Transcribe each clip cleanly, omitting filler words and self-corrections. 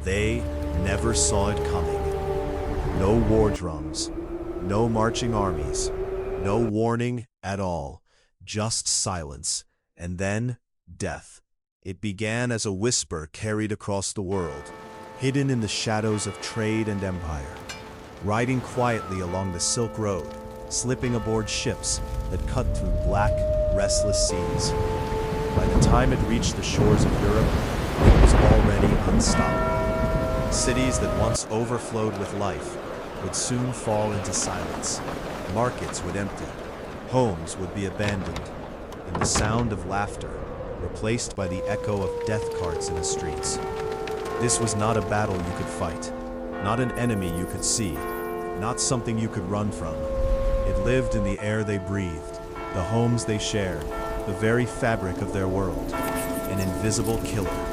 they never saw it coming. No war drums, no marching armies, no warning at all, just silence, and then death. It began as a whisper carried across the world, hidden in the shadows of trade and empire, riding quietly along the Silk Road, slipping aboard ships that cut through black, restless seas. By the time it reached the shores of Europe, it was already unstoppable. Cities that once overflowed with life would soon fall into silence. Markets would empty, homes would be abandoned, and the sound of laughter replaced by the echo of death carts in the streets. This was not a battle you could fight, not an enemy you could see, not something you could run from. It lived in the air they breathed, the homes they shared, the very fabric of their world. An invisible killer.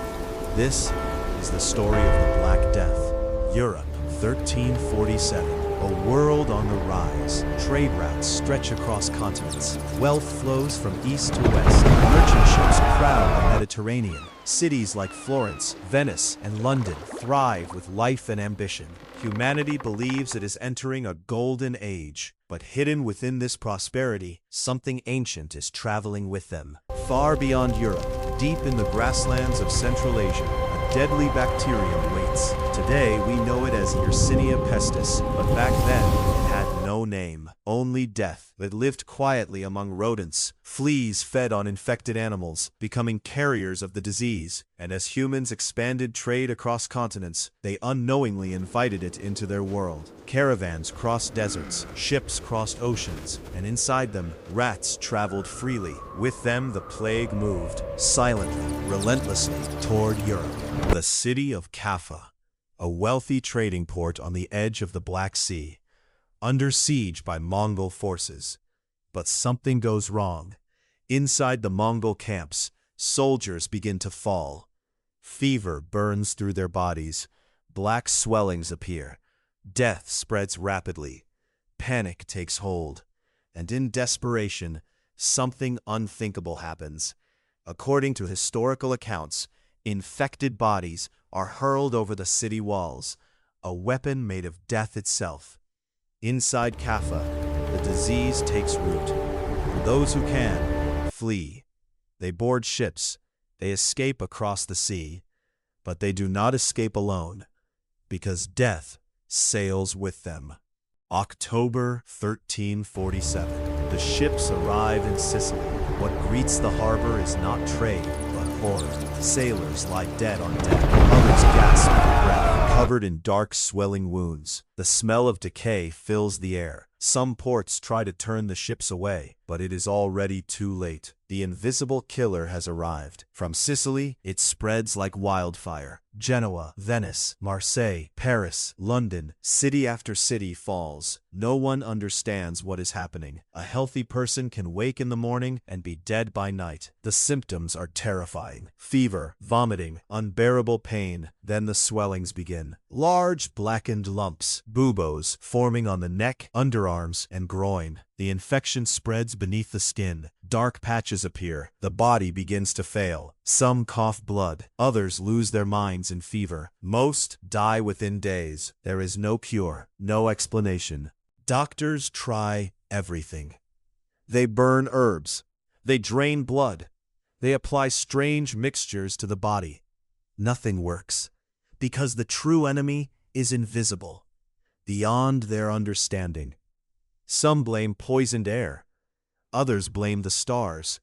This is the story of the Black Death. Europe, 1347. A world on the rise. Trade routes stretch across continents. Wealth flows from east to west. Merchant ships crowd the Mediterranean. Cities like Florence, Venice, and London thrive with life and ambition. Humanity believes it is entering a golden age, but hidden within this prosperity, something ancient is traveling with them. Far beyond Europe, deep in the grasslands of Central Asia, a deadly bacterium waits. Today, we know it as Yersinia pestis, but back then, it had no name, only death. That lived quietly among rodents. Fleas fed on infected animals, becoming carriers of the disease. And as humans expanded trade across continents, they unknowingly invited it into their world. Caravans crossed deserts, ships crossed oceans, and inside them, rats traveled freely. With them, the plague moved, silently, relentlessly, toward Europe. The city of Kaffa, a wealthy trading port on the edge of the Black Sea, under siege by Mongol forces. But something goes wrong. Inside the Mongol camps, soldiers begin to fall. Fever burns through their bodies. Black swellings appear. Death spreads rapidly. Panic takes hold. And in desperation, something unthinkable happens. According to historical accounts, infected bodies are hurled over the city walls, a weapon made of death itself. Inside Kaffa, the disease takes root, and those who can, flee. They board ships, they escape across the sea, but they do not escape alone, because death sails with them. October 1347. The ships arrive in Sicily. What greets the harbor is not trade, but horror. Sailors lie dead on deck, others gasp for breath, covered in dark, swelling wounds. The smell of decay fills the air. Some ports try to turn the ships away, but it is already too late. The invisible killer has arrived. From Sicily, it spreads like wildfire. Genoa, Venice, Marseille, Paris, London, city after city falls. No one understands what is happening. A healthy person can wake in the morning and be dead by night. The symptoms are terrifying. Fever, vomiting, unbearable pain. Then the swellings begin. Large blackened lumps, buboes, forming on the neck, underarms, and groin. The infection spreads beneath the skin. Dark patches appear. The body begins to fail. Some cough blood. Others lose their minds in fever. Most die within days. There is no cure, no explanation. Doctors try everything. They burn herbs. They drain blood. They apply strange mixtures to the body. Nothing works, because the true enemy is invisible, beyond their understanding. Some blame poisoned air. Others blame the stars.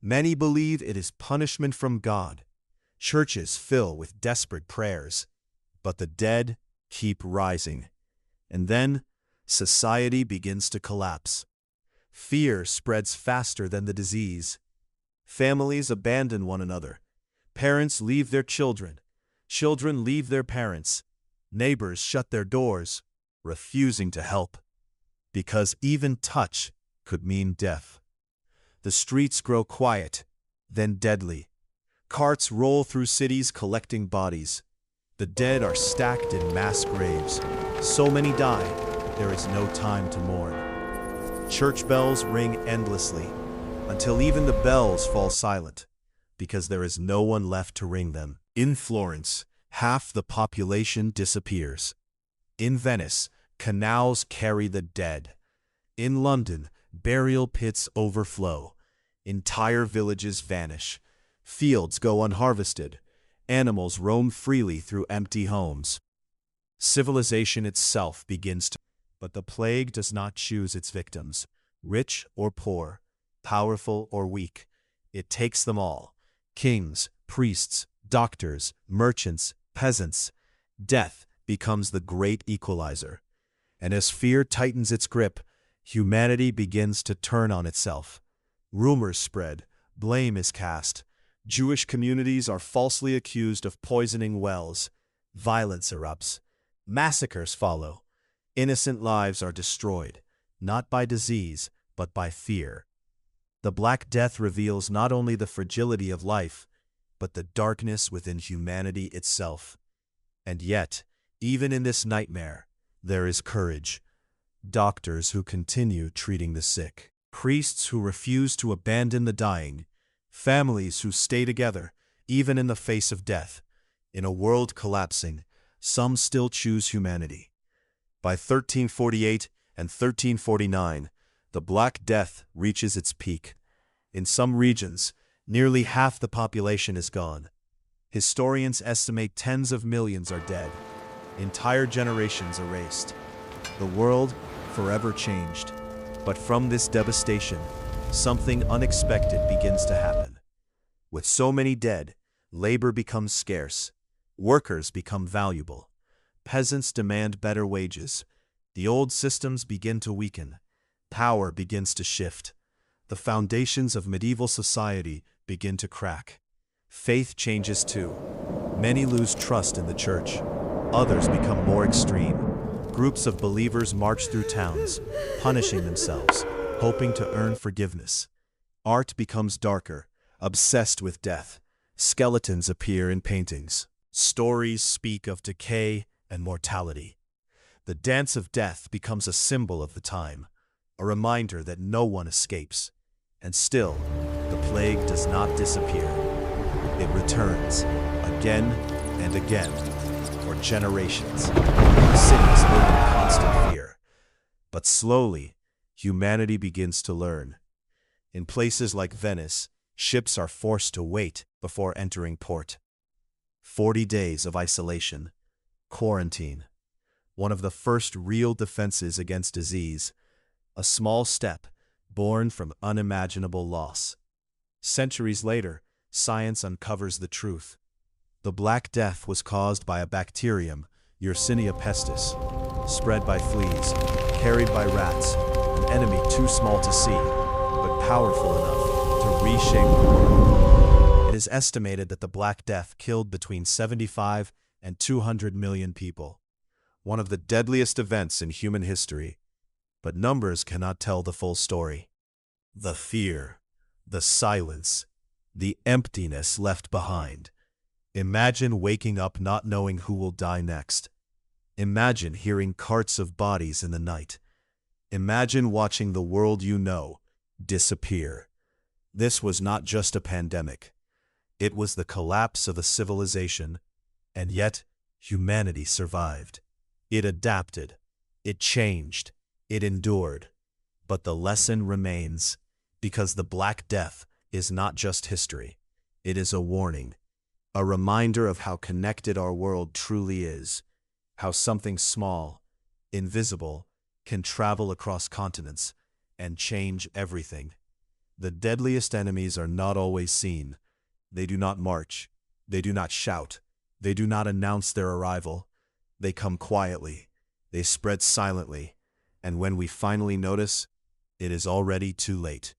Many believe it is punishment from God. Churches fill with desperate prayers. But the dead keep rising. And then society begins to collapse. Fear spreads faster than the disease. Families abandon one another. Parents leave their children. Children leave their parents. Neighbors shut their doors, refusing to help. Because even touch could mean death. The streets grow quiet, then deadly. Carts roll through cities collecting bodies. The dead are stacked in mass graves. So many die, there is no time to mourn. Church bells ring endlessly, until even the bells fall silent, because there is no one left to ring them. In Florence, half the population disappears. In Venice, canals carry the dead. In London, burial pits overflow. Entire villages vanish. Fields go unharvested. Animals roam freely through empty homes. Civilization itself begins to. But the plague does not choose its victims, rich or poor, powerful or weak. It takes them all. Kings, priests, doctors, merchants, peasants. Death becomes the great equalizer. And as fear tightens its grip, humanity begins to turn on itself. Rumors spread, blame is cast. Jewish communities are falsely accused of poisoning wells. Violence erupts. Massacres follow. Innocent lives are destroyed, not by disease, but by fear. The Black Death reveals not only the fragility of life, but the darkness within humanity itself. And yet, even in this nightmare, there is courage. Doctors who continue treating the sick, priests who refuse to abandon the dying, families who stay together, even in the face of death. In a world collapsing, some still choose humanity. By 1348 and 1349, the Black Death reaches its peak. In some regions, nearly half the population is gone. Historians estimate tens of millions are dead. Entire generations erased. The world forever changed. But from this devastation, something unexpected begins to happen. With so many dead, labor becomes scarce. Workers become valuable. Peasants demand better wages. The old systems begin to weaken. Power begins to shift. The foundations of medieval society begin to crack. Faith changes too. Many lose trust in the church. Others become more extreme. Groups of believers march through towns, punishing themselves, hoping to earn forgiveness. Art becomes darker, obsessed with death. Skeletons appear in paintings. Stories speak of decay and mortality. The dance of death becomes a symbol of the time, a reminder that no one escapes. And still, the plague does not disappear. It returns, again and again, for generations. Cities live in constant fear. But slowly, humanity begins to learn. In places like Venice, ships are forced to wait before entering port. 40 days of isolation, quarantine, one of the first real defenses against disease, a small step born from unimaginable loss. Centuries later, science uncovers the truth. The Black Death was caused by a bacterium, Yersinia pestis, spread by fleas, carried by rats, an enemy too small to see, but powerful enough to reshape the world. It is estimated that the Black Death killed between 75 and 200 million people, one of the deadliest events in human history. But numbers cannot tell the full story. The fear, the silence, the emptiness left behind. Imagine waking up not knowing who will die next. Imagine hearing carts of bodies in the night. Imagine watching the world you know disappear. This was not just a pandemic. It was the collapse of a civilization, and yet humanity survived. It adapted. It changed. It endured. But the lesson remains, because the Black Death is not just history. It is a warning, a reminder of how connected our world truly is, how something small, invisible, can travel across continents and change everything. The deadliest enemies are not always seen. They do not march. They do not shout. They do not announce their arrival. They come quietly. They spread silently. And when we finally notice, it is already too late.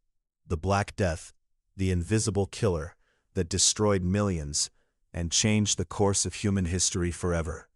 The Black Death, the invisible killer that destroyed millions and changed the course of human history forever.